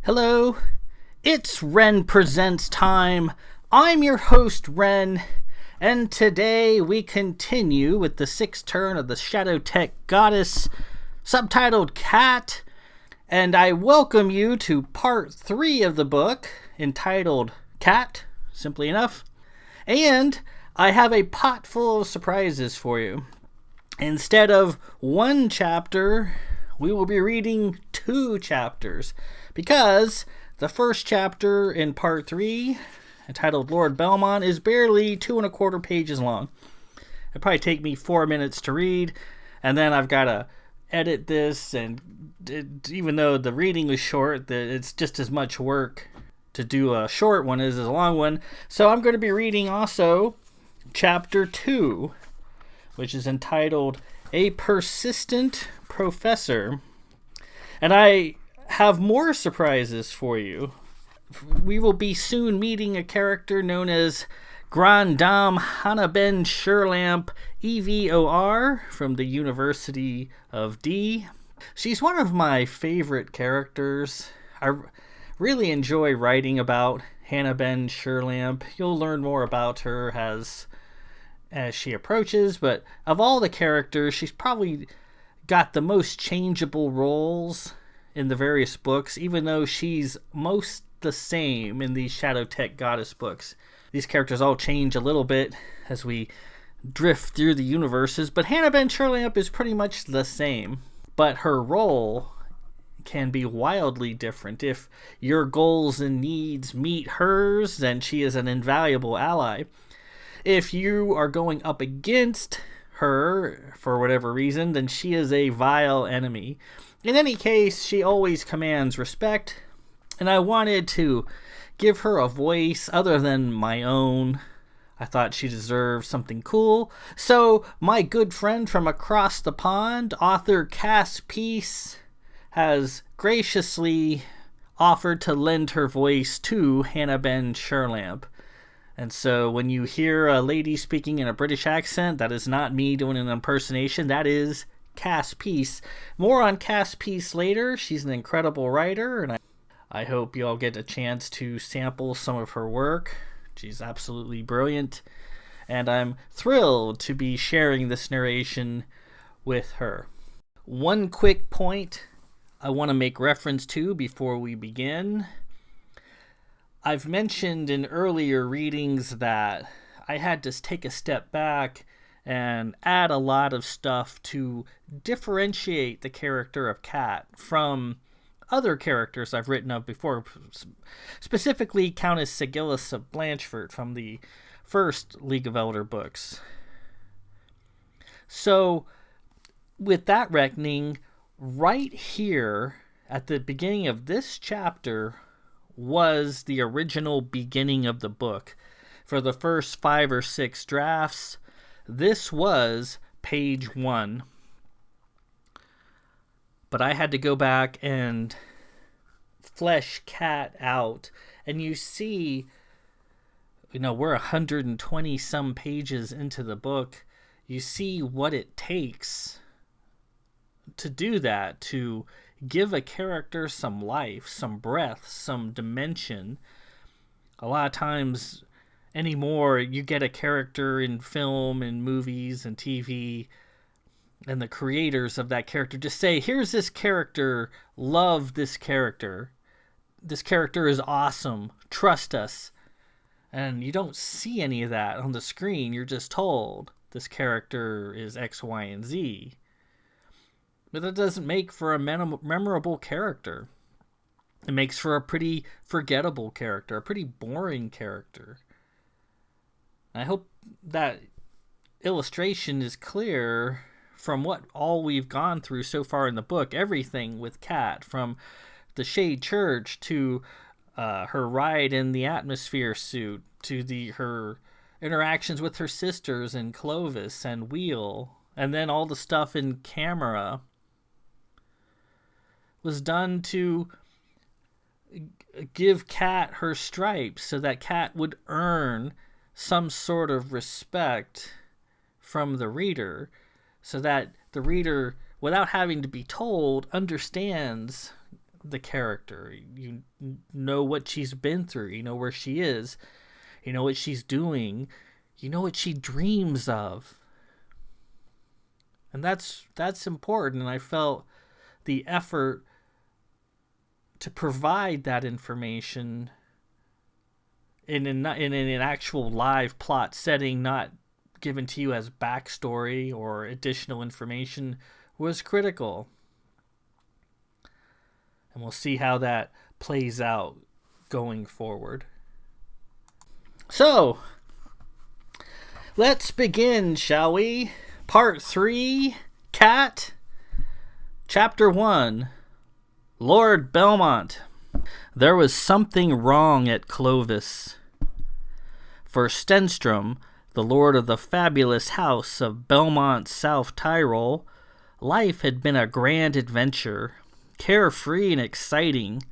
Hello, it's Ren Presents time. I'm your host, Ren, and today we continue with the sixth turn of the Shadow Tech Goddess, subtitled Cat, and I welcome you to part 3 of the book, entitled Cat, simply enough, and I have a pot full of surprises for you. Instead of one chapter, we will be reading 2 chapters, because the first chapter in part 3, entitled Lord Belmont, is barely 2.25 pages long. It'll probably take me 4 minutes to read, and then I've got to edit this, and even though the reading was short, it's just as much work to do a short one as a long one. So I'm going to be reading also chapter 2, which is entitled A Persistent Professor. And I have more surprises for you. We will be soon meeting a character known as Grand Dame Hannah-Ben Shurlamp, EVOR, from the University of D. She's one of my favorite characters. I really enjoy writing about Hannah-Ben Shurlamp. You'll learn more about her as she approaches, but of all the characters, she's probably got the most changeable roles in the various books, even though she's most the same in these Shadow Tech Goddess books. These characters all change a little bit as we drift through the universes, but Hannah-Ben Shurlamp is pretty much the same, but her role can be wildly different. If your goals and needs meet hers, then she is an invaluable ally. If you are going up against her for whatever reason, then she is a vile enemy. In any case, she always commands respect, and I wanted to give her a voice other than my own. I thought she deserved something cool. So my good friend from across the pond, author Cas Peace, has graciously offered to lend her voice to Hannah-Ben Shurlamp. And so when you hear a lady speaking in a British accent, that is not me doing an impersonation. That is Cas Peace. More on Cas Peace later. She's an incredible writer, and I hope you all get a chance to sample some of her work. She's absolutely brilliant, and I'm thrilled to be sharing this narration with her. One quick point I want to make reference to before we begin. I've mentioned in earlier readings that I had to take a step back and add a lot of stuff to differentiate the character of Cat from other characters I've written of before, specifically Countess Sigillis of Blanchford from the first League of Elder books. So, with that reckoning, right here at the beginning of this chapter was the original beginning of the book. For the first 5 or 6 drafts, this was page 1. But I had to go back and flesh Cat out. And you see, we're 120 some pages into the book. You see what it takes to do that, to give a character some life, some breath, some dimension. A lot of times anymore, you get a character in film and movies and TV, and the creators of that character just say, here's this character, love this character. This character is awesome, trust us. And you don't see any of that on the screen. You're just told this character is X, Y, and Z. But that doesn't make for a memorable character. It makes for a pretty forgettable character, a pretty boring character. I hope that illustration is clear from what all we've gone through so far in the book. Everything with Cat, from the Shade Church to her ride in the atmosphere suit, to her interactions with her sisters and Clovis and Wheel, and then all the stuff in camera, was done to give Cat her stripes so that Cat would earn some sort of respect from the reader, so that the reader, without having to be told, understands the character. You know what she's been through. You know where she is. You know what she's doing. You know what she dreams of. And that's important. And I felt the effort to provide that information in an actual live plot setting, not given to you as backstory or additional information, was critical. And we'll see how that plays out going forward. So, let's begin, shall we? Part 3, Cat, Chapter 1, Lord Belmont. There was something wrong at Clovis. For Stenstrom, the lord of the fabulous house of Belmont, South Tyrol, life had been a grand adventure, carefree and exciting.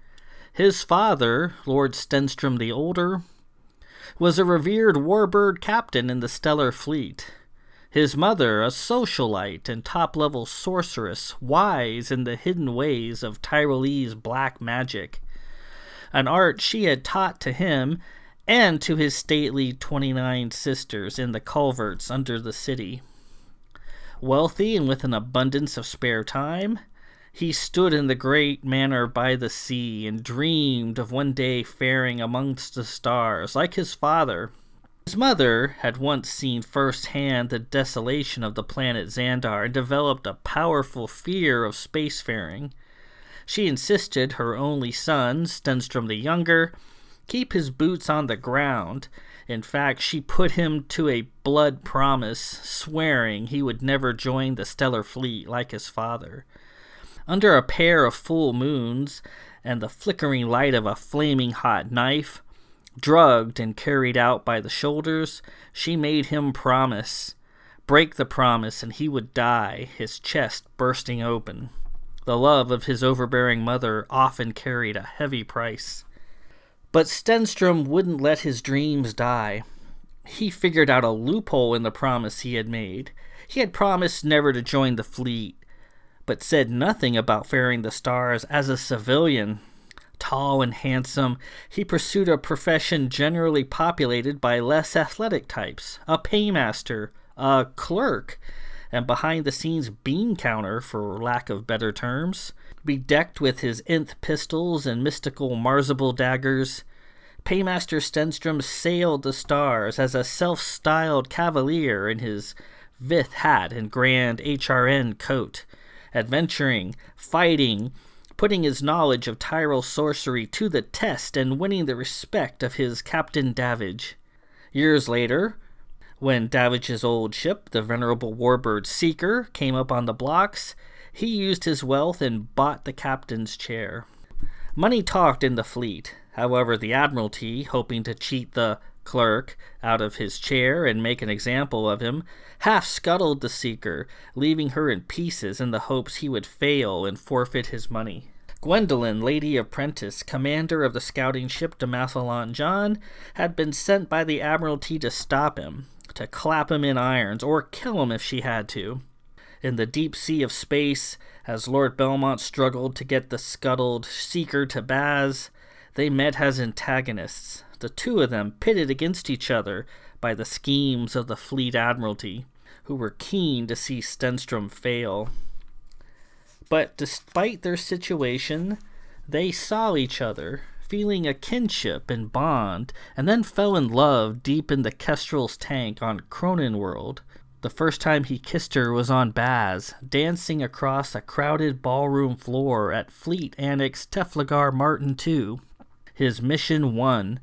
His father, Lord Stenstrom the Older, was a revered warbird captain in the Stellar Fleet. His mother, a socialite and top-level sorceress, wise in the hidden ways of Tyrolese black magic, an art she had taught to him and to his stately 29 sisters in the culverts under the city. Wealthy and with an abundance of spare time, he stood in the great manor by the sea and dreamed of one day faring amongst the stars like his father. His mother had once seen firsthand the desolation of the planet Xandar and developed a powerful fear of spacefaring. She insisted her only son, Stenstrom the Younger, keep his boots on the ground. In fact, she put him to a blood promise, swearing he would never join the Stellar Fleet like his father. Under a pair of full moons and the flickering light of a flaming hot knife, drugged and carried out by the shoulders, she made him break the promise, and he would die, his chest bursting open. The love of his overbearing mother often carried a heavy price. But Stenstrom wouldn't let his dreams die. He figured out a loophole in the promise he had made. He had promised never to join the fleet, but said nothing about faring the stars as a civilian. Tall and handsome, he pursued a profession generally populated by less athletic types, a paymaster, a clerk, and behind-the-scenes bean counter, for lack of better terms. Bedecked with his nth pistols and mystical Marzible daggers, Paymaster Stenstrom sailed the stars as a self-styled cavalier in his Vith hat and grand HRN coat, adventuring, fighting, putting his knowledge of Tyrol sorcery to the test and winning the respect of his Captain Davidge. Years later, when Davidge's old ship, the venerable warbird Seeker, came up on the blocks, he used his wealth and bought the captain's chair. Money talked in the fleet. However, the Admiralty, hoping to cheat the clerk out of his chair and make an example of him, half scuttled the Seeker, leaving her in pieces in the hopes he would fail and forfeit his money. Gwendolyn, Lady Apprentice, commander of the scouting ship de Mathalon John, had been sent by the Admiralty to stop him, to clap him in irons, or kill him if she had to. In the deep sea of space, as Lord Belmont struggled to get the scuttled Seeker to Baz, they met as antagonists, the two of them pitted against each other by the schemes of the Fleet Admiralty, who were keen to see Stenstrom fail. But despite their situation, they saw each other, feeling a kinship and bond, and then fell in love deep in the Kestrel's tank on Cronenworld. The first time he kissed her was on Baz, dancing across a crowded ballroom floor at Fleet Annex Teflagar Martin II. His mission won.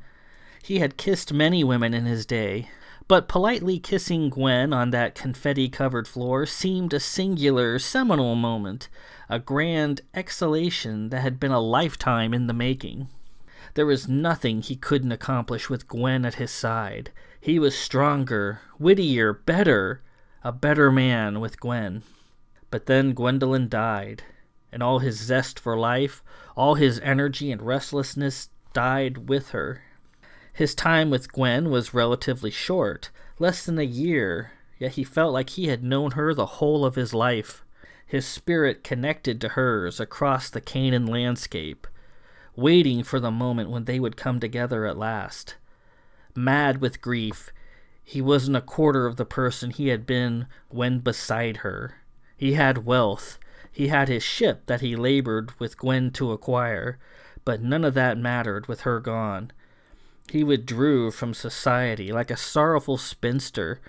He had kissed many women in his day, but politely kissing Gwen on that confetti-covered floor seemed a singular, seminal moment, a grand exhalation that had been a lifetime in the making. There was nothing he couldn't accomplish with Gwen at his side. He was stronger, wittier, better, a better man with Gwen. But then Gwendolyn died, and all his zest for life, all his energy and restlessness died with her. His time with Gwen was relatively short, less than a year, yet he felt like he had known her the whole of his life. his spirit connected to hers across the Canaan landscape, waiting for the moment when they would come together at last. Mad with grief, he wasn't a quarter of the person he had been when beside her. He had wealth. He had his ship that he labored with Gwen to acquire, but none of that mattered with her gone. He withdrew from society like a sorrowful spinster,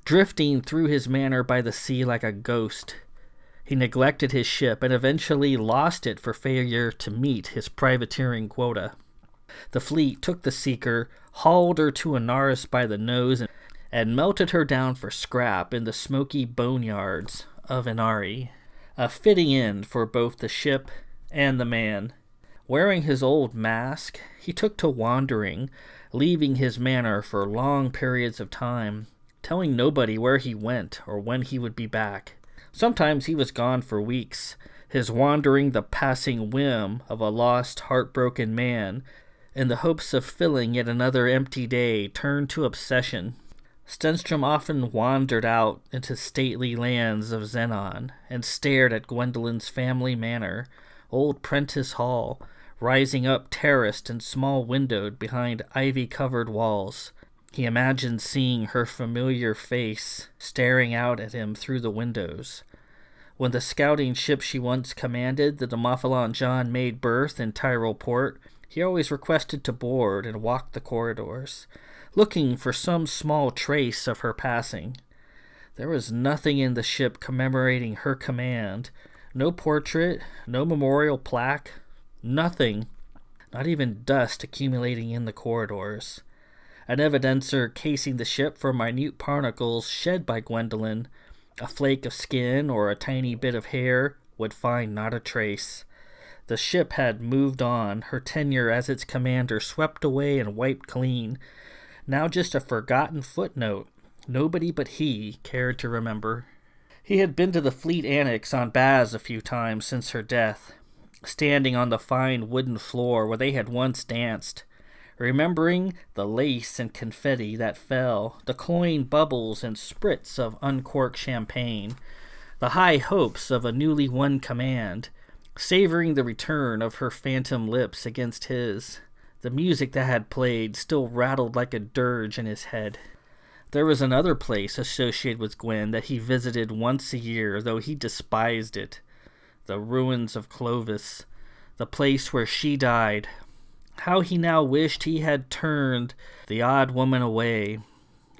drifting through his manor by the sea like a ghost. He neglected his ship and eventually lost it for failure to meet his privateering quota. The fleet took the Seeker, hauled her to Anaris by the nose, and melted her down for scrap in the smoky boneyards of Inari, a fitting end for both the ship and the man. Wearing his old mask, he took to wandering, leaving his manor for long periods of time, telling nobody where he went or when he would be back. Sometimes he was gone for weeks, his wandering the passing whim of a lost, heartbroken man, in the hopes of filling yet another empty day turned to obsession. Stenstrom often wandered out into stately lands of Xenon and stared at Gwendolyn's family manor, old Prentice Hall, rising up terraced and small-windowed behind ivy-covered walls. He imagined seeing her familiar face staring out at him through the windows. When the scouting ship she once commanded, the Demophalon John, made berth in Tyrol Port, he always requested to board and walk the corridors, looking for some small trace of her passing. There was nothing in the ship commemorating her command. No portrait, no memorial plaque, nothing. Not even dust accumulating in the corridors. An evidencer casing the ship for minute particles shed by Gwendolyn, a flake of skin or a tiny bit of hair, would find not a trace. The ship had moved on, her tenure as its commander swept away and wiped clean. Now just a forgotten footnote. Nobody but he cared to remember. He had been to the fleet annex on Baz a few times since her death, standing on the fine wooden floor where they had once danced, remembering the lace and confetti that fell, the cloying bubbles and spritz of uncorked champagne, the high hopes of a newly won command, savoring the return of her phantom lips against his. The music that had played still rattled like a dirge in his head. There was another place associated with Gwen that he visited once a year, though he despised it. The ruins of Clovis, the place where she died. How he now wished he had turned the odd woman away.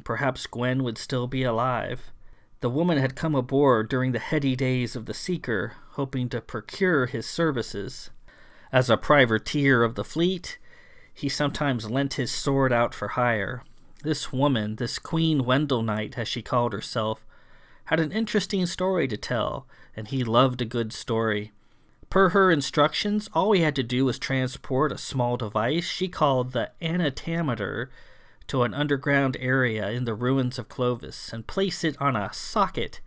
Perhaps Gwen would still be alive. The woman had come aboard during the heady days of the Seeker, hoping to procure his services. As a privateer of the fleet, he sometimes lent his sword out for hire. This woman, this Queen Wendelknight, as she called herself, had an interesting story to tell, and he loved a good story. Per her instructions, all we had to do was transport a small device she called the anatometer to an underground area in the ruins of Clovis and place it on a socket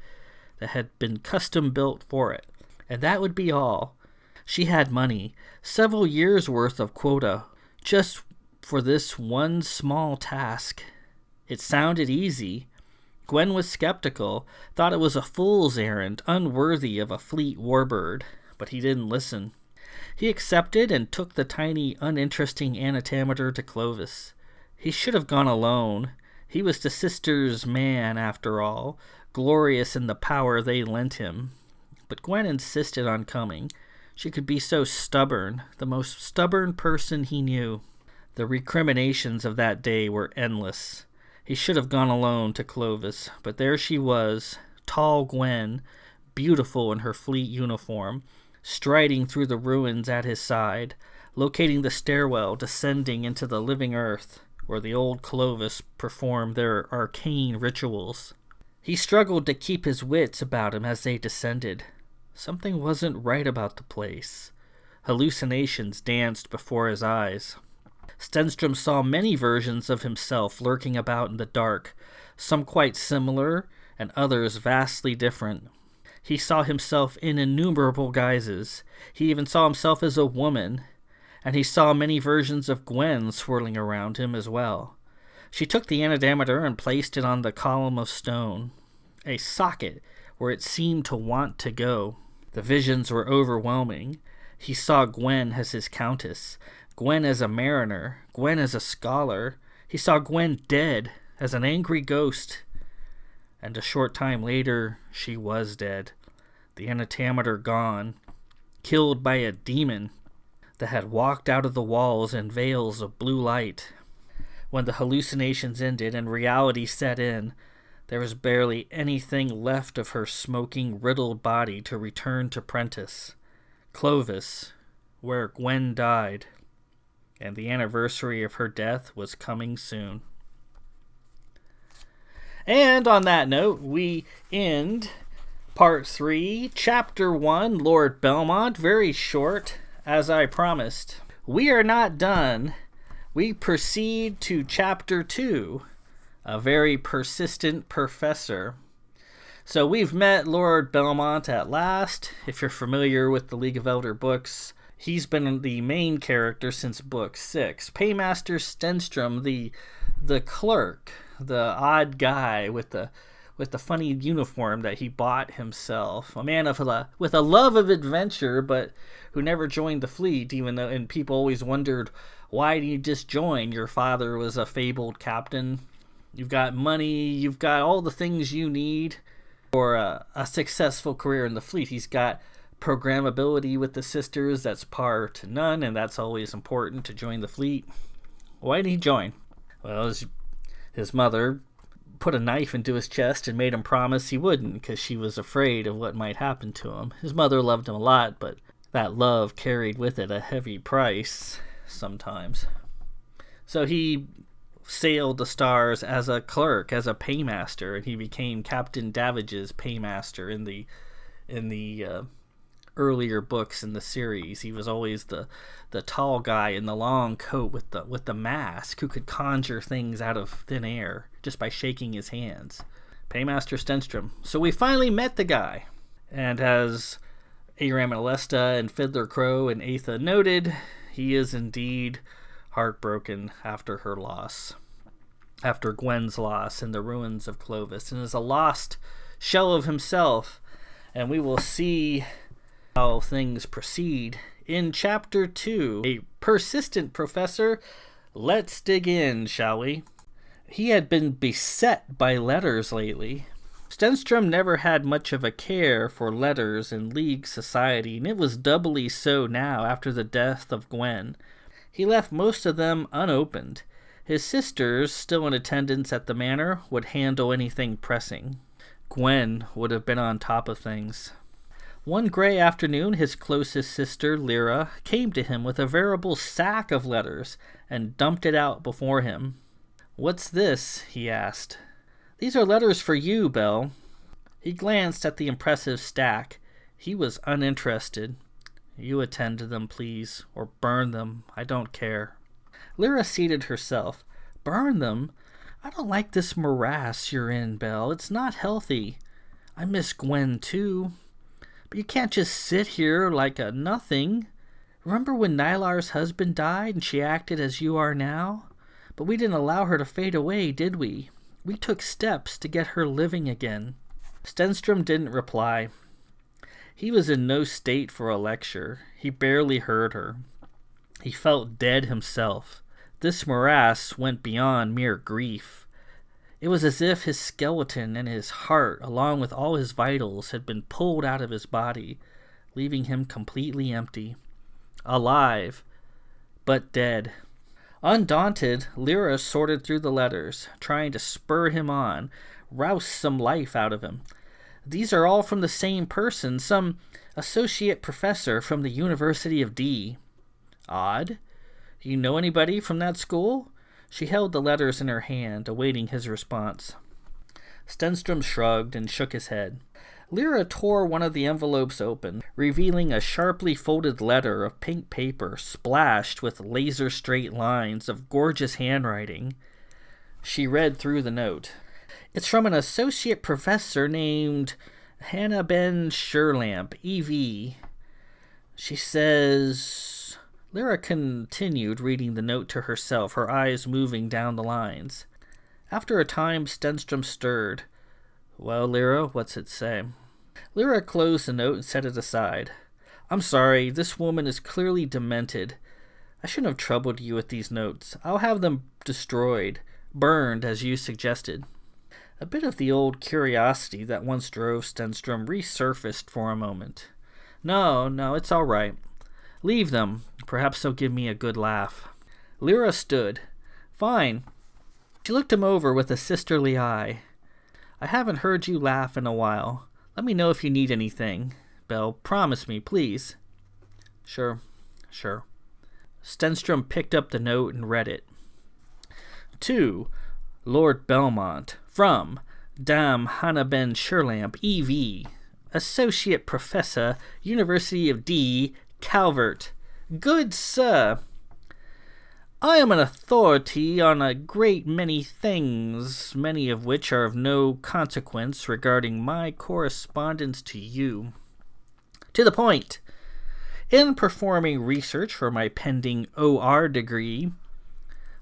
that had been custom built for it. And that would be all. She had money, several years' worth of quota, just for this one small task. It sounded easy. Gwen was skeptical, thought it was a fool's errand, unworthy of a fleet warbird, but he didn't listen. He accepted and took the tiny, uninteresting anatometer to Clovis. He should have gone alone. He was the sisters' man, after all, glorious in the power they lent him. But Gwen insisted on coming. She could be so stubborn, the most stubborn person he knew. The recriminations of that day were endless. He should have gone alone to Clovis, but there she was, tall Gwen, beautiful in her fleet uniform, striding through the ruins at his side, locating the stairwell descending into the living earth, where the old Clovis performed their arcane rituals. He struggled to keep his wits about him as they descended. Something wasn't right about the place. Hallucinations danced before his eyes. Stenstrom saw many versions of himself lurking about in the dark, some quite similar and others vastly different. He saw himself in innumerable guises. He even saw himself as a woman, and he saw many versions of Gwen swirling around him as well. She took the anatometer and placed it on the column of stone, a socket where it seemed to want to go. The visions were overwhelming. He saw Gwen as his countess, Gwen as a mariner, Gwen as a scholar. He saw Gwen dead, as an angry ghost. And a short time later, she was dead. The antimatter gone, killed by a demon that had walked out of the walls in veils of blue light. When the hallucinations ended and reality set in, there was barely anything left of her smoking, riddled body to return to Prentice, Clovis, where Gwen died, and the anniversary of her death was coming soon. And on that note, we end Part 3, Chapter 1, Lord Belmont, very short, as I promised. We are not done. We proceed to Chapter 2, a very persistent professor. So we've met Lord Belmont at last. If you're familiar with the League of Elder books, he's been the main character since book 6. Paymaster Stenstrom, the clerk, the odd guy with the funny uniform that he bought himself. A man with a love of adventure, but who never joined the fleet, and people always wondered, why did you just join? Your father was a fabled captain. You've got money, you've got all the things you need for a successful career in the fleet. He's got programmability with the sisters, that's part none, and that's always important to join the fleet. Why did he join? Well, his mother put a knife into his chest and made him promise he wouldn't, because she was afraid of what might happen to him. His mother loved him a lot, but that love carried with it a heavy price sometimes. So he sailed the stars as a clerk, as a paymaster, and he became Captain Davidge's paymaster in the earlier books in the series. He was always the tall guy in the long coat with the mask, who could conjure things out of thin air just by shaking his hands. Paymaster Stenstrom. So we finally met the guy, and as Aram and Alesta and Fiddler Crow and Atha noted, he is indeed heartbroken after her loss, after Gwen's loss in the ruins of Clovis, and is a lost shell of himself. And we will see how things proceed in Chapter 2, A Persistent Professor. Let's dig in, shall we? He had been beset by letters lately. Stenstrom never had much of a care for letters in League society, and it was doubly so now after the death of Gwen. He left most of them unopened. His sisters, still in attendance at the manor, would handle anything pressing. Gwen would have been on top of things. One gray afternoon, his closest sister, Lyra, came to him with a veritable sack of letters and dumped it out before him. "What's this?" he asked. "These are letters for you, Belle." He glanced at the impressive stack. He was uninterested. "You attend to them, please, or burn them. I don't care." Lyra seated herself. "Burn them? I don't like this morass you're in, Belle. It's not healthy. I miss Gwen, too. But you can't just sit here like a nothing. Remember when Nylar's husband died and she acted as you are now? But we didn't allow her to fade away, did we? We took steps to get her living again." Stenstrom didn't reply. He was in no state for a lecture. He barely heard her. He felt dead himself. This morass went beyond mere grief. It was as if his skeleton and his heart, along with all his vitals, had been pulled out of his body, leaving him completely empty. Alive, but dead. Undaunted, Lyra sorted through the letters, trying to spur him on, rouse some life out of him. These are all from the same person, some associate professor from the University of D. Odd. You know anybody from that school? She held the letters in her hand, awaiting his response. Stenstrom shrugged and shook his head. Lyra tore one of the envelopes open, revealing a sharply folded letter of pink paper splashed with laser-straight lines of gorgeous handwriting. She read through the note. "It's from an associate professor named Hannah-Ben Shurlamp, EV. She says..." Lyra continued reading the note to herself, her eyes moving down the lines. After a time, Stenstrom stirred. "Well, Lyra, what's it say?" Lyra closed the note and set it aside. I'm sorry, this woman is clearly demented. I shouldn't have troubled you with these notes. I'll have them destroyed, burned as you suggested. A bit of the old curiosity that once drove Stenstrom resurfaced for a moment. No, it's all right. Leave them. Perhaps they'll give me a good laugh. Lyra stood. Fine. She looked him over with a sisterly eye. I haven't heard you laugh in a while. Let me know if you need anything. Belle, promise me, please. Sure. Stenstrom picked up the note and read it. To Lord Belmont, from Dame Hannah-Ben Shurlamp, E.V., Associate Professor, University of D. Calvert. Good sir, I am an authority on a great many things, many of which are of no consequence regarding my correspondence to you. To the point. In performing research for my pending OR degree,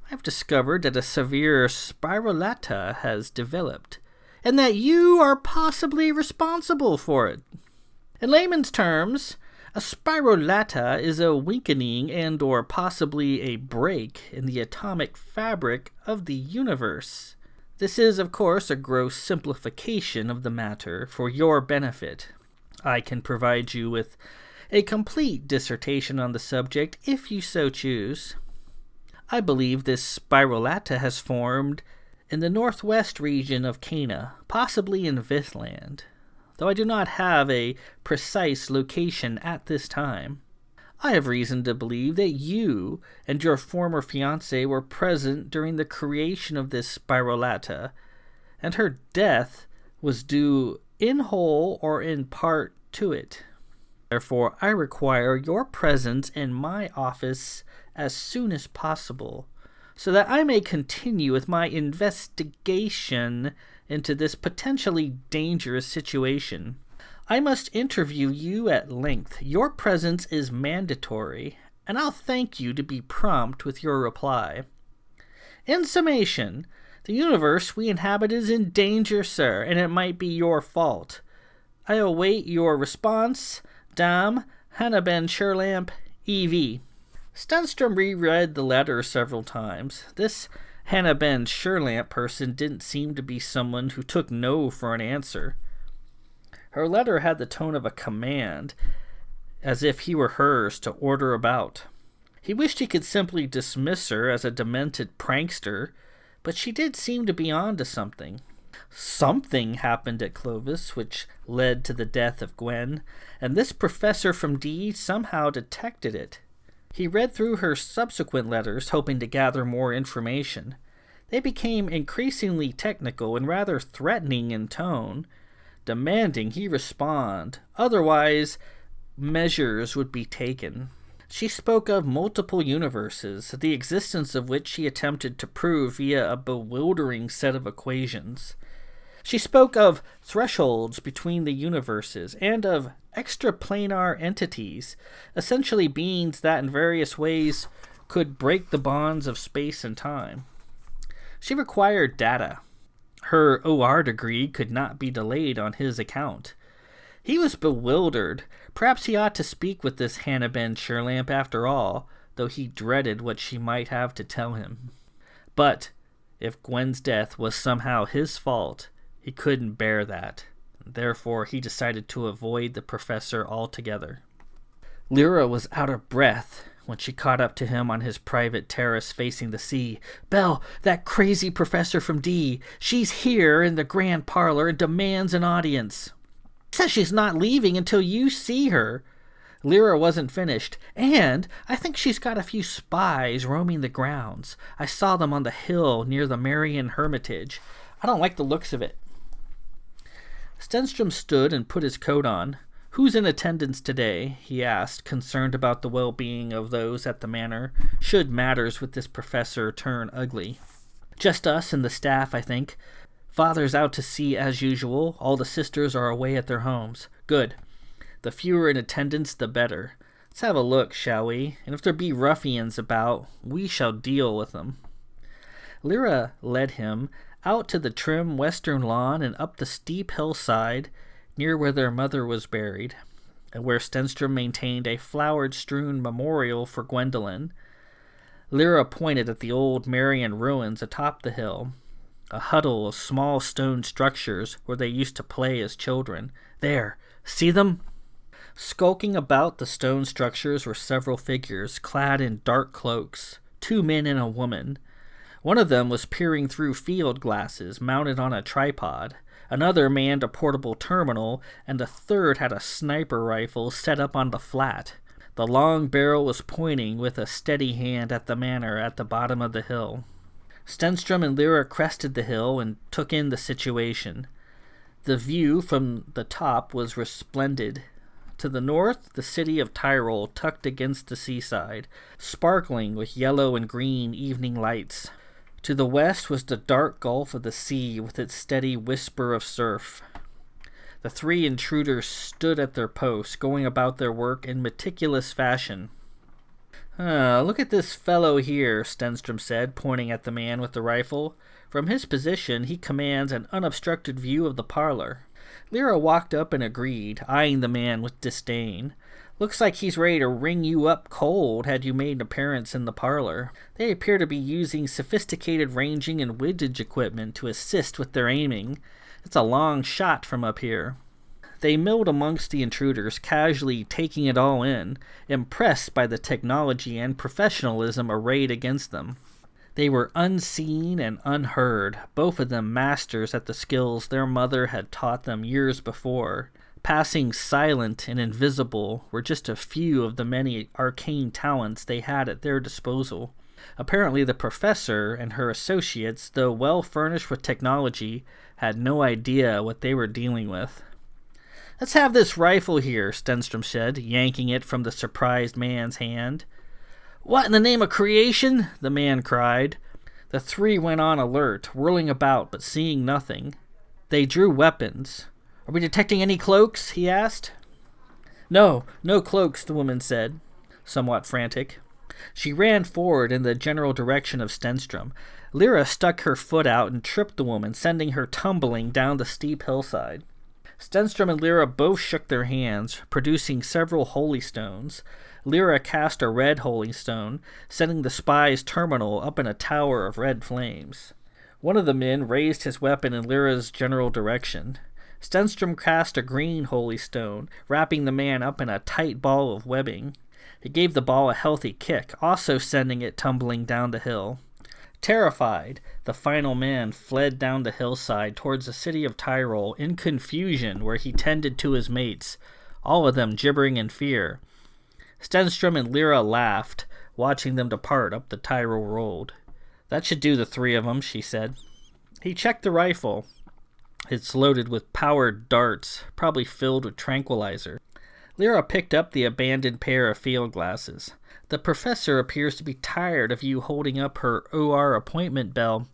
I have discovered that a severe spiralata has developed, and that you are possibly responsible for it. In layman's terms, a spiralata is a weakening and or possibly a break in the atomic fabric of the universe. This is, of course, a gross simplification of the matter for your benefit. I can provide you with a complete dissertation on the subject if you so choose. I believe this spiralata has formed in the northwest region of Cana, possibly in Vithland, though I do not have a precise location at this time. I have reason to believe that you and your former fiancée were present during the creation of this spiralata, and her death was due in whole or in part to it. Therefore, I require your presence in my office as soon as possible, so that I may continue with my investigation into this potentially dangerous situation. I must interview you at length. Your presence is mandatory, and I'll thank you to be prompt with your reply. In summation, the universe we inhabit is in danger, sir, and it might be your fault. I await your response. Dame Hannah-Ben Shurlamp, E.V. Stenstrom reread the letter several times. This Hannah-Ben Shurlamp person didn't seem to be someone who took no for an answer. Her letter had the tone of a command, as if he were hers to order about. He wished he could simply dismiss her as a demented prankster, but she did seem to be on to something. Something happened at Clovis which led to the death of Gwen, and this professor from D somehow detected it. He read through her subsequent letters, hoping to gather more information. They became increasingly technical and rather threatening in tone, demanding he respond, otherwise measures would be taken. She spoke of multiple universes, the existence of which she attempted to prove via a bewildering set of equations. She spoke of thresholds between the universes and of extra-planar entities, essentially beings that in various ways could break the bonds of space and time. She required data. Her OR degree could not be delayed on his account. He was bewildered. Perhaps he ought to speak with this Hannah-Ben Shurlamp after all, though he dreaded what she might have to tell him. But if Gwen's death was somehow his fault, he couldn't bear that. Therefore, he decided to avoid the professor altogether. Lyra was out of breath when she caught up to him on his private terrace facing the sea. Belle, that crazy professor from D, she's here in the grand parlor and demands an audience. Says she's not leaving until you see her. Lyra wasn't finished, and I think she's got a few spies roaming the grounds. I saw them on the hill near the Marian Hermitage. I don't like the looks of it. Stenstrom stood and put his coat on. Who's in attendance today? He asked, concerned about the well-being of those at the manor, should matters with this professor turn ugly. Just us and the staff, I think. Father's out to sea as usual. All the sisters are away at their homes. Good. The fewer in attendance, the better. Let's have a look, shall we? And if there be ruffians about, we shall deal with them. Lyra led him out to the trim western lawn and up the steep hillside near where their mother was buried, and where Stenstrom maintained a flower-strewn memorial for Gwendolyn. Lyra pointed at the old Marian ruins atop the hill, a huddle of small stone structures where they used to play as children. There, see them? Skulking about the stone structures were several figures clad in dark cloaks, 2 men and a woman. One of them was peering through field glasses mounted on a tripod. Another manned a portable terminal, and a third had a sniper rifle set up on the flat. The long barrel was pointing with a steady hand at the manor at the bottom of the hill. Stenstrom and Lyra crested the hill and took in the situation. The view from the top was resplendent. To the north, the city of Tyrol tucked against the seaside, sparkling with yellow and green evening lights. To the west was the dark gulf of the sea with its steady whisper of surf. The 3 intruders stood at their posts, going about their work in meticulous fashion. Look at this fellow here, Stenstrom said, pointing at the man with the rifle. From his position, he commands an unobstructed view of the parlor. Lyra walked up and agreed, eyeing the man with disdain. Looks like he's ready to ring you up cold had you made an appearance in the parlor. They appear to be using sophisticated ranging and windage equipment to assist with their aiming. It's a long shot from up here. They milled amongst the intruders, casually taking it all in, impressed by the technology and professionalism arrayed against them. They were unseen and unheard, both of them masters at the skills their mother had taught them years before. Passing silent and invisible were just a few of the many arcane talents they had at their disposal. Apparently the professor and her associates, though well furnished with technology, had no idea what they were dealing with. "Let's have this rifle here," Stenstrom said, yanking it from the surprised man's hand. "What in the name of creation?" the man cried. The 3 went on alert, whirling about but seeing nothing. They drew weapons. "Are we detecting any cloaks?" he asked. No cloaks," the woman said, somewhat frantic. She ran forward in the general direction of Stenstrom. Lyra stuck her foot out and tripped the woman, sending her tumbling down the steep hillside. Stenstrom and Lyra both shook their hands, producing several holy stones. Lyra cast a red holy stone, sending the spy's terminal up in a tower of red flames. One of the men raised his weapon in Lyra's general direction. Stenstrom cast a green holy stone, wrapping the man up in a tight ball of webbing. He gave the ball a healthy kick, also sending it tumbling down the hill. Terrified, the final man fled down the hillside towards the city of Tyrol in confusion where he tended to his mates, all of them gibbering in fear. Stenstrom and Lyra laughed, watching them depart up the Tyrol road. "That should do the 3 of them," she said. He checked the rifle. It's loaded with powered darts, probably filled with tranquilizer. Lyra picked up the abandoned pair of field glasses. "The professor appears to be tired of you holding up her OR appointment bell.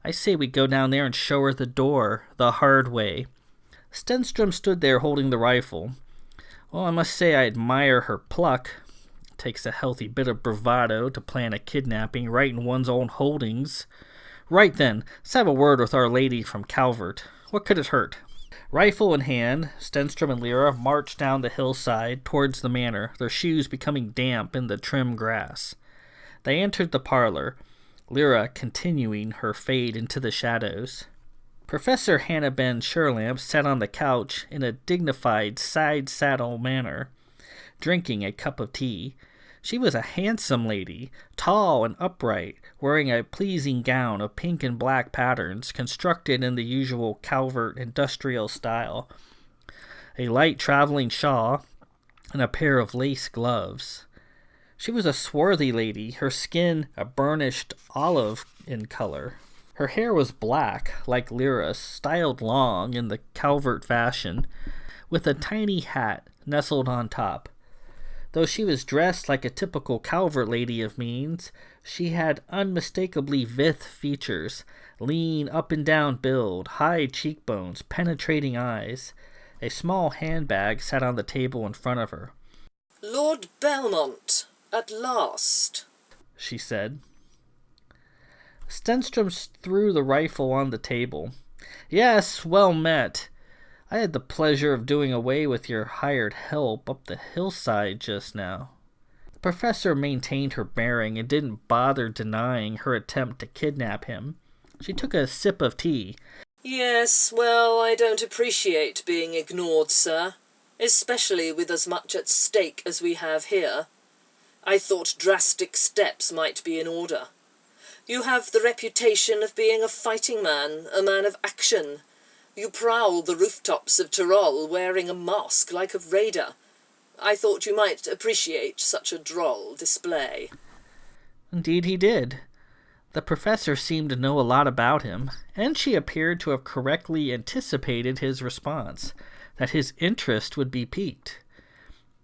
I say we go down there and show her the door, the hard way." Stenstrom stood there holding the rifle. "Well, I must say I admire her pluck. It takes a healthy bit of bravado to plan a kidnapping right in one's own holdings. Right then, let's have a word with Our Lady from Calvert. What could it hurt?" Rifle in hand, Stenstrom and Lyra marched down the hillside towards the manor, their shoes becoming damp in the trim grass. They entered the parlor, Lyra continuing her fade into the shadows. Professor Hannah-Ben Shurlamp sat on the couch in a dignified side-saddle manner, drinking a cup of tea. She was a handsome lady, tall and upright, wearing a pleasing gown of pink and black patterns, constructed in the usual Calvert industrial style, a light traveling shawl, and a pair of lace gloves. She was a swarthy lady, her skin a burnished olive in color. Her hair was black, like Lyra's, styled long in the Calvert fashion, with a tiny hat nestled on top. Though she was dressed like a typical Calvert lady of means, she had unmistakably Vith features, lean up-and-down build, high cheekbones, penetrating eyes. A small handbag sat on the table in front of her. "Lord Belmont, at last," she said. Stenstrom threw the rifle on the table. "Yes, well met. I had the pleasure of doing away with your hired help up the hillside just now. The professor maintained her bearing and didn't bother denying her attempt to kidnap him. She took a sip of tea. Yes, well, I don't appreciate being ignored, sir, especially with as much at stake as we have here. I thought drastic steps might be in order. You have the reputation of being a fighting man, a man of action. You prowl the rooftops of Tyrol wearing a mask like a raider. I thought you might appreciate such a droll display. Indeed he did. The professor seemed to know a lot about him, and she appeared to have correctly anticipated his response, that his interest would be piqued.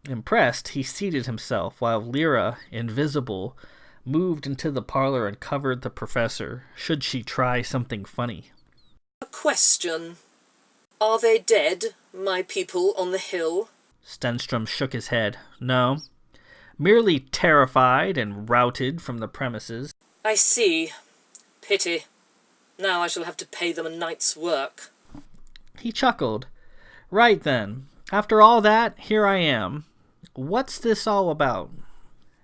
Impressed, he seated himself while Lyra, invisible, moved into the parlor and covered the professor, should she try something funny. A question. Are they dead, my people on the hill? Stenstrom shook his head. No. Merely terrified and routed from the premises. I see. Pity. Now I shall have to pay them a night's work. He chuckled. Right then. After all that, here I am. What's this all about?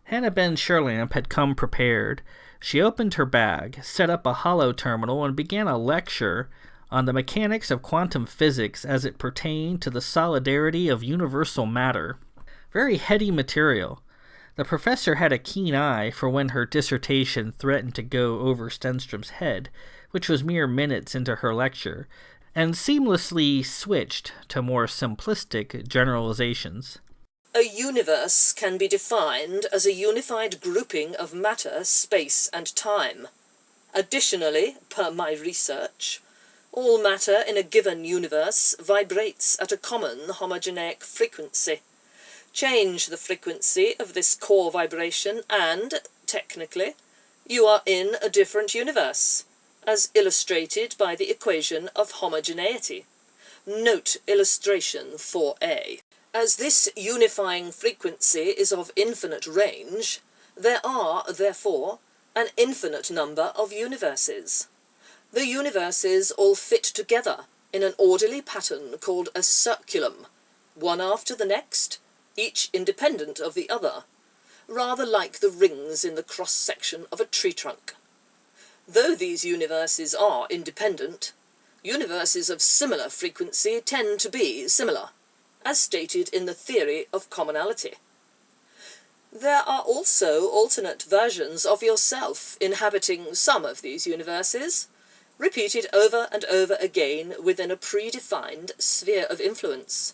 Hannah-Ben Shurlamp had come prepared. She opened her bag, set up a hollow terminal, and began a lecture on the mechanics of quantum physics as it pertained to the solidarity of universal matter. Very heady material. The professor had a keen eye for when her dissertation threatened to go over Stenstrom's head, which was mere minutes into her lecture, and seamlessly switched to more simplistic generalizations. A universe can be defined as a unified grouping of matter, space, and time. Additionally, per my research, all matter in a given universe vibrates at a common homogeneic frequency. Change the frequency of this core vibration and, technically, you are in a different universe, as illustrated by the equation of homogeneity. Note illustration 4a. As this unifying frequency is of infinite range, there are, therefore, an infinite number of universes. The universes all fit together in an orderly pattern called a circulum, one after the next, each independent of the other, rather like the rings in the cross-section of a tree trunk. Though these universes are independent, universes of similar frequency tend to be similar, as stated in the theory of commonality. There are also alternate versions of yourself inhabiting some of these universes, repeated over and over again within a predefined sphere of influence.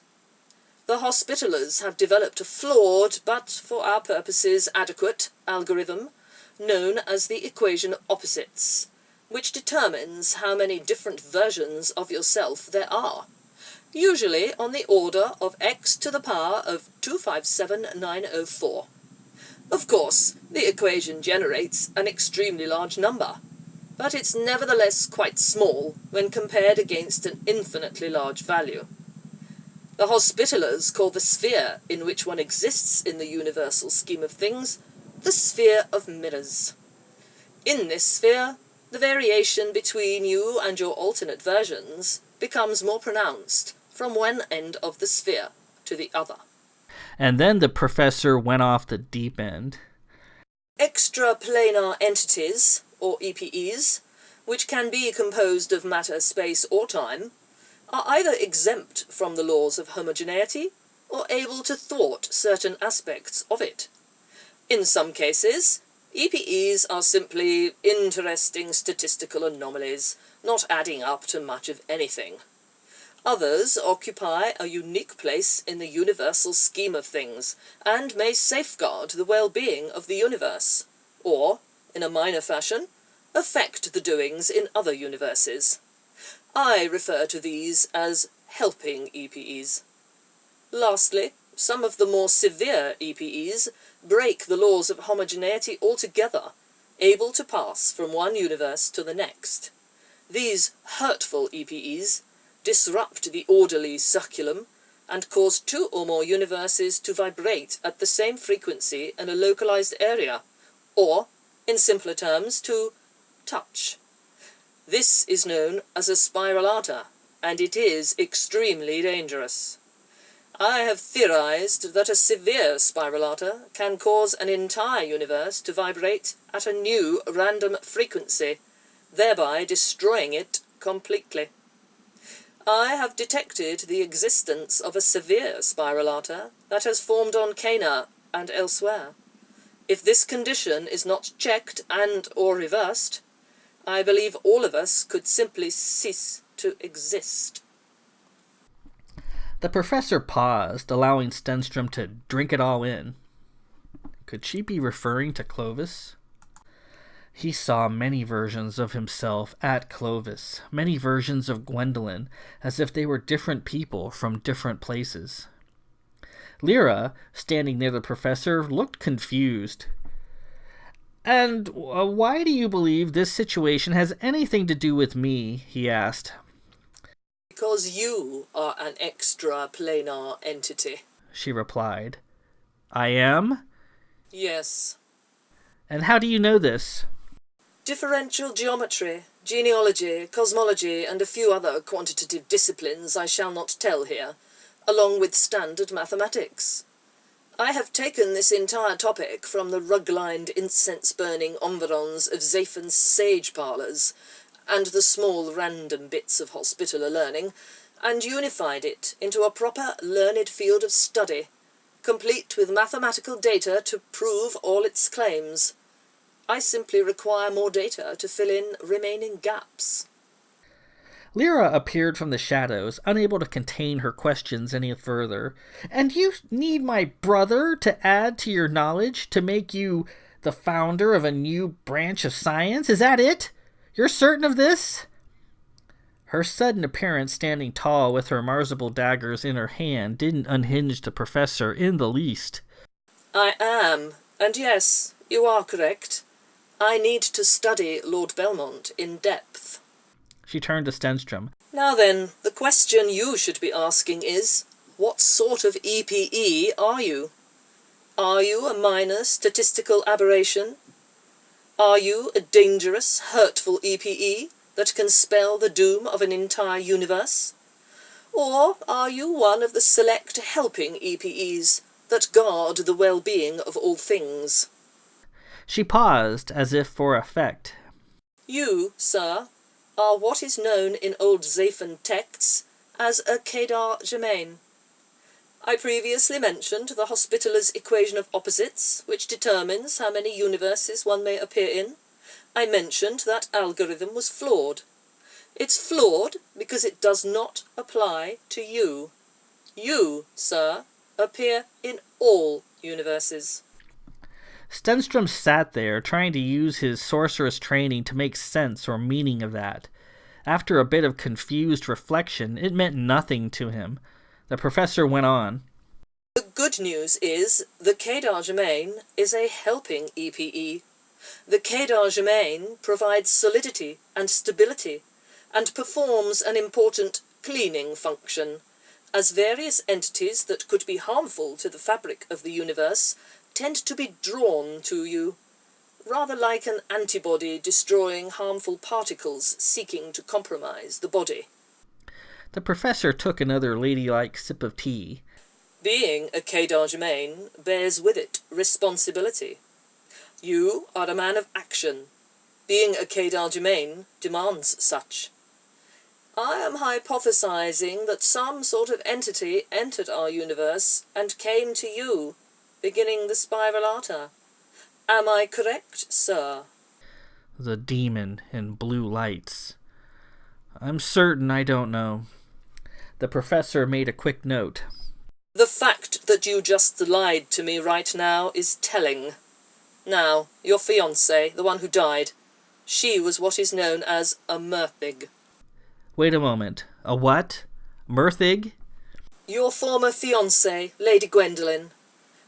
The Hospitallers have developed a flawed, but for our purposes adequate, algorithm known as the equation of opposites, which determines how many different versions of yourself there are, usually on the order of x to the power of 257904. Of course, the equation generates an extremely large number, but it's nevertheless quite small when compared against an infinitely large value. The Hospitallers call the sphere in which one exists in the universal scheme of things the sphere of mirrors. In this sphere, the variation between you and your alternate versions becomes more pronounced from one end of the sphere to the other. And then the professor went off the deep end. Extra-Planar Entities, or EPEs, which can be composed of matter, space, or time, are either exempt from the laws of homogeneity or able to thwart certain aspects of it. In some cases, EPEs are simply interesting statistical anomalies, not adding up to much of anything. Others occupy a unique place in the universal scheme of things, and may safeguard the well-being of the universe, or, in a minor fashion, affect the doings in other universes. I refer to these as helping EPEs. Lastly, some of the more severe EPEs break the laws of homogeneity altogether, able to pass from one universe to the next. These hurtful EPEs disrupt the orderly circulum and cause two or more universes to vibrate at the same frequency in a localized area, or, in simpler terms, to touch. This is known as a spiralata, and it is extremely dangerous. I have theorized that a severe spiralator can cause an entire universe to vibrate at a new random frequency, thereby destroying it completely. I have detected the existence of a severe spiralator that has formed on Cana and elsewhere. If this condition is not checked and or reversed, I believe all of us could simply cease to exist. The professor paused, allowing Stenstrom to drink it all in. Could she be referring to Clovis? He saw many versions of himself at Clovis, many versions of Gwendolyn, as if they were different people from different places. Lyra, standing near the professor, looked confused. "And why do you believe this situation has anything to do with me?" he asked. "Because you are an extra-planar entity," she replied. "I am?" "Yes." "And how do you know this?" "Differential geometry, genealogy, cosmology, and a few other quantitative disciplines I shall not tell here, along with standard mathematics. I have taken this entire topic from the rug-lined, incense-burning environs of Zaphen's sage parlours, and the small random bits of hospitaller learning, and unified it into a proper learned field of study, complete with mathematical data to prove all its claims. I simply require more data to fill in remaining gaps." Lyra appeared from the shadows, unable to contain her questions any further. "And you need my brother to add to your knowledge, to make you the founder of a new branch of science? Is that it? You're certain of this?" Her sudden appearance standing tall with her marzible daggers in her hand didn't unhinge the professor in the least. "I am, and yes, you are correct. I need to study Lord Belmont in depth." She turned to Stenstrom. "Now then, the question you should be asking is, what sort of EPE are you? Are you a minor statistical aberration? Are you a dangerous, hurtful EPE that can spell the doom of an entire universe? Or are you one of the select helping EPEs that guard the well-being of all things?" She paused, as if for effect. "You, sir, are what is known in old Zaphen texts as a Kedar Germain. I previously mentioned the Hospitaler's equation of opposites, which determines how many universes one may appear in. I mentioned that algorithm was flawed. It's flawed because it does not apply to you. You, sir, appear in all universes." Stenstrom sat there, trying to use his sorceress training to make sense or meaning of that. After a bit of confused reflection, it meant nothing to him. The professor went on. "The good news is the Kedar Germain is a helping EPE. The Kedar Germain provides solidity and stability, and performs an important cleaning function, as various entities that could be harmful to the fabric of the universe tend to be drawn to you, rather like an antibody destroying harmful particles seeking to compromise the body." The professor took another ladylike sip of tea. "Being a Kedar Germain bears with it responsibility. You are a man of action. Being a Kedar Germain demands such. I am hypothesizing that some sort of entity entered our universe and came to you, beginning the spiralata. Am I correct, sir?" The demon in blue lights. "I'm certain I don't know." The professor made a quick note. "The fact that you just lied to me right now is telling. Now, your fiancée, the one who died, she was what is known as a Murthig." "Wait a moment. A what? Murthig?" "Your former fiancée, Lady Gwendolyn.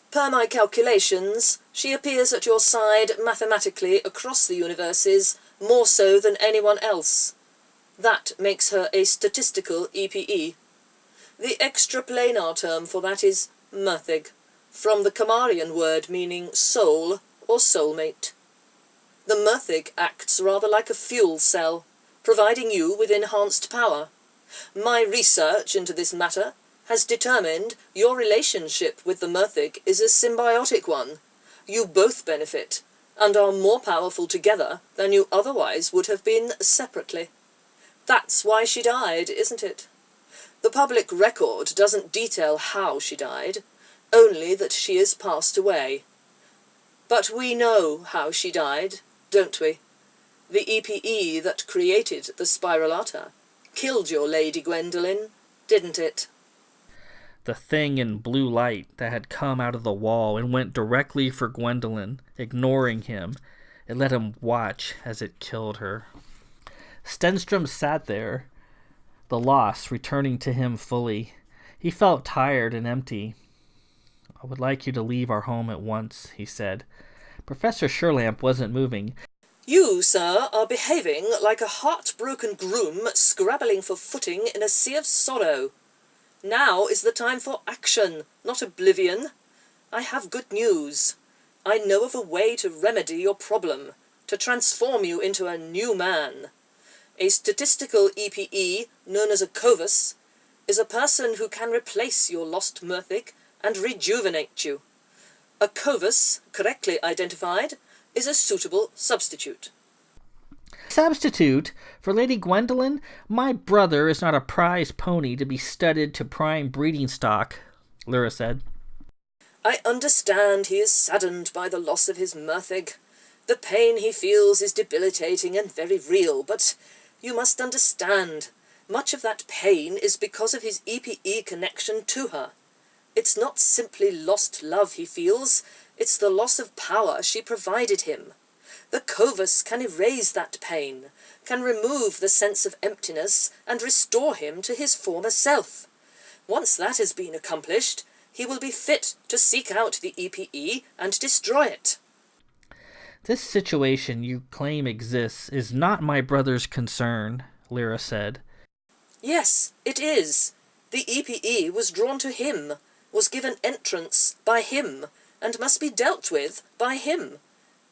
Per my calculations, she appears at your side mathematically across the universes more so than anyone else. That makes her a statistical EPE. The extra-planar term for that is Murthig, from the Kamarian word meaning soul or soulmate. The Murthig acts rather like a fuel cell, providing you with enhanced power. My research into this matter has determined your relationship with the Merthic is a symbiotic one. You both benefit, and are more powerful together than you otherwise would have been separately. That's why she died, isn't it? The public record doesn't detail how she died, only that she is passed away. But we know how she died, don't we? The EPE that created the Spiralata killed your Lady Gwendolyn, didn't it? The thing in blue light that had come out of the wall and went directly for Gwendolyn, ignoring him. It let him watch as it killed her. Stenstrom sat there, the loss returning to him fully. He felt tired and empty. "I would like you to leave our home at once," he said. Professor Shurlamp wasn't moving. You, sir, are behaving like a heartbroken groom scrabbling for footing in a sea of sorrow. Now is the time for action, not oblivion. I have good news. I know of a way to remedy your problem, to transform you into a new man. A statistical EPE, known as a Covus, is a person who can replace your lost Merthic and rejuvenate you. A Covus, correctly identified, is a suitable substitute. Substitute? For Lady Gwendolyn? My brother is not a prize pony to be studded to prime breeding stock, Lyra said. I understand he is saddened by the loss of his Merthig. The pain he feels is debilitating and very real, but you must understand, much of that pain is because of his EPE connection to her. It's not simply lost love he feels, it's the loss of power she provided him. The Covus can erase that pain, can remove the sense of emptiness and restore him to his former self. Once that has been accomplished, he will be fit to seek out the EPE and destroy it. This situation you claim exists is not my brother's concern, Lyra said. Yes, it is. The EPE was drawn to him, was given entrance by him, and must be dealt with by him.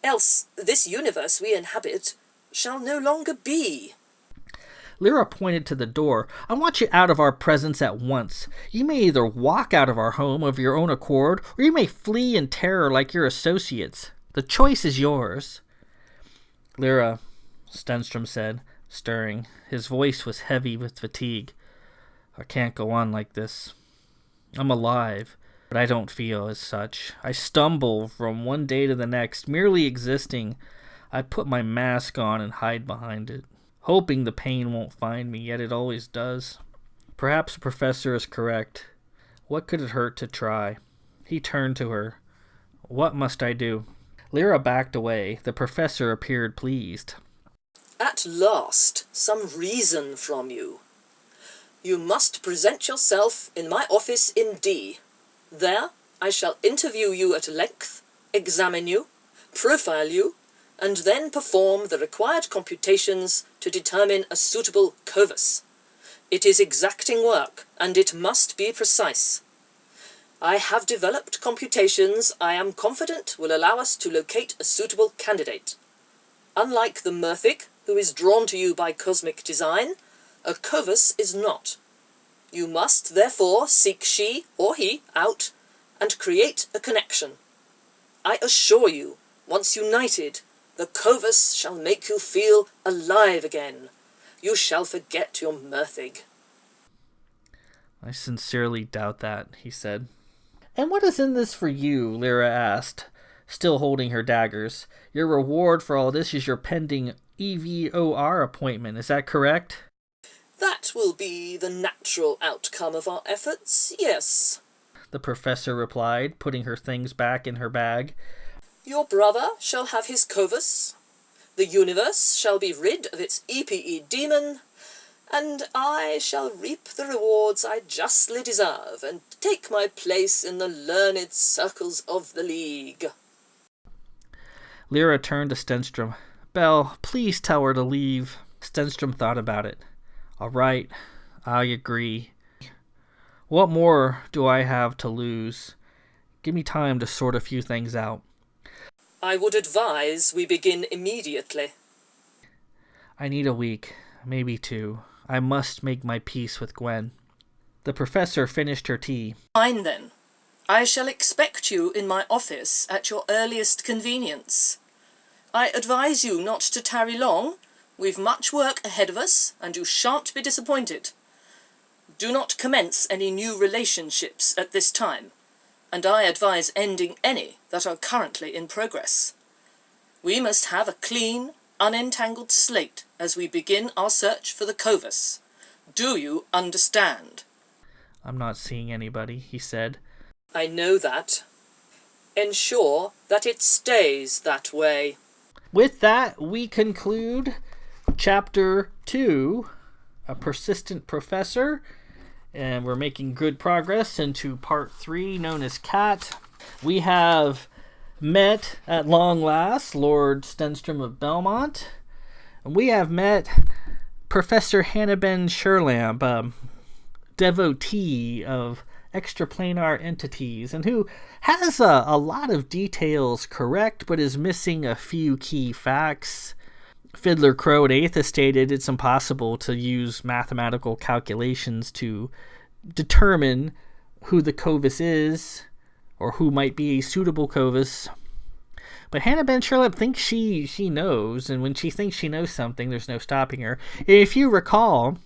Else this universe we inhabit shall no longer be. Lyra pointed to the door. I want you out of our presence at once. You may either walk out of our home of your own accord, or you may flee in terror like your associates. The choice is yours. Lyra, Stenstrom said, stirring. His voice was heavy with fatigue. I can't go on like this. I'm alive, but I don't feel as such. I stumble from one day to the next, merely existing. I put my mask on and hide behind it, hoping the pain won't find me, yet it always does. Perhaps the professor is correct. What could it hurt to try? He turned to her. What must I do? Lyra backed away. The professor appeared pleased. At last, some reason from you. You must present yourself in my office in D. There I shall interview you at length, examine you, profile you, and then perform the required computations to determine a suitable Covus. It is exacting work, and it must be precise. I have developed computations I am confident will allow us to locate a suitable candidate. Unlike the Merthic, who is drawn to you by cosmic design, a Covus is not. You must, therefore, seek she or he out and create a connection. I assure you, once united, the Covus shall make you feel alive again. You shall forget your Merthig. I sincerely doubt that, he said. And what is in this for you? Lyra asked, still holding her daggers. Your reward for all this is your pending EVOR appointment, is that correct? That will be the natural outcome of our efforts, yes, the professor replied, putting her things back in her bag. Your brother shall have his Covus, the universe shall be rid of its EPE demon, and I shall reap the rewards I justly deserve, and take my place in the learned circles of the League. Lyra turned to Stenstrom. Belle, please tell her to leave. Stenstrom thought about it. All right, I agree. What more do I have to lose? Give me time to sort a few things out. I would advise we begin immediately. I need a week, maybe 2. I must make my peace with Gwen. The professor finished her tea. Fine then. I shall expect you in my office at your earliest convenience. I advise you not to tarry long. We've much work ahead of us, and you shan't be disappointed. Do not commence any new relationships at this time, and I advise ending any that are currently in progress. We must have a clean, unentangled slate as we begin our search for the Covus. Do you understand? I'm not seeing anybody, he said. I know that. Ensure that it stays that way. With that, we conclude Chapter 2, A Persistent Professor, and we're making good progress into Part 3, known as Cat. We have met, at long last, Lord Stenstrom of Belmont, and we have met Professor Hannah-Ben Shurlamp, devotee of Extra-Planar Entities, and who has a lot of details correct, but is missing a few key facts. Fiddler Crow at 8th has stated it's impossible to use mathematical calculations to determine who the Covus is, or who might be a suitable Covus. But Hannah-Ben Shurlamp thinks she knows, and when she thinks she knows something, there's no stopping her. If you recall,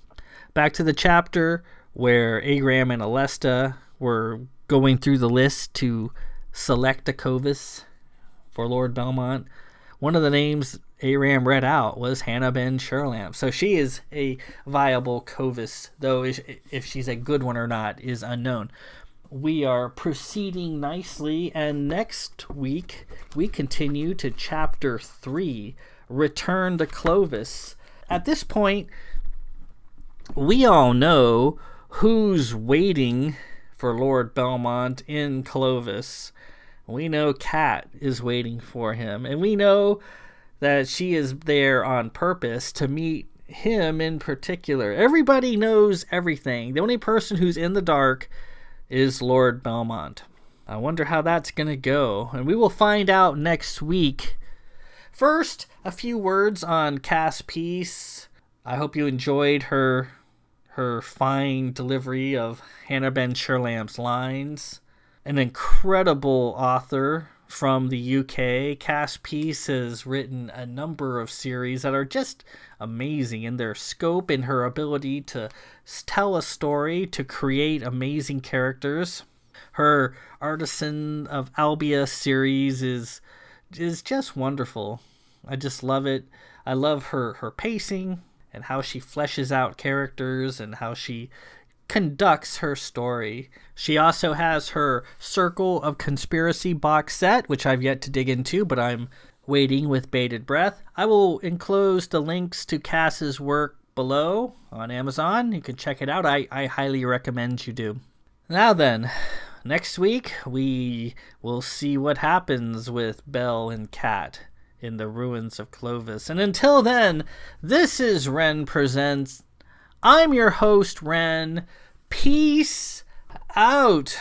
back to the chapter where Agram and Alesta were going through the list to select a Covus for Lord Belmont, one of the names Aram read out was Hannah-Ben Shurlamp. So she is a viable Covus, though if she's a good one or not is unknown. We are proceeding nicely, and next week we continue to Chapter 3, Return to Clovis. At this point, we all know who's waiting for Lord Belmont in Clovis. We know Cat is waiting for him, and we know that she is there on purpose to meet him in particular. Everybody knows everything. The only person who's in the dark is Lord Belmont. I wonder how that's going to go, and we will find out next week. First, a few words on Cas Peace. I hope you enjoyed her fine delivery of Hannah-Ben Shurlamp's lines. An incredible author from the UK. Cas Peace has written a number of series that are just amazing in their scope and her ability to tell a story, to create amazing characters. Her Artesans of Albia series is just wonderful. I just love it. I love her pacing and how she fleshes out characters and how she conducts her story. She also has her Circle of Conspiracy box set, which I've yet to dig into, but I'm waiting with bated breath. I will enclose the links to Cass's work below on Amazon. You can check it out. I highly recommend you do. Now then, next week we will see what happens with Belle and Cat in the ruins of Clovis. And until then, this is Ren Presents. I'm your host, Ren. Peace out.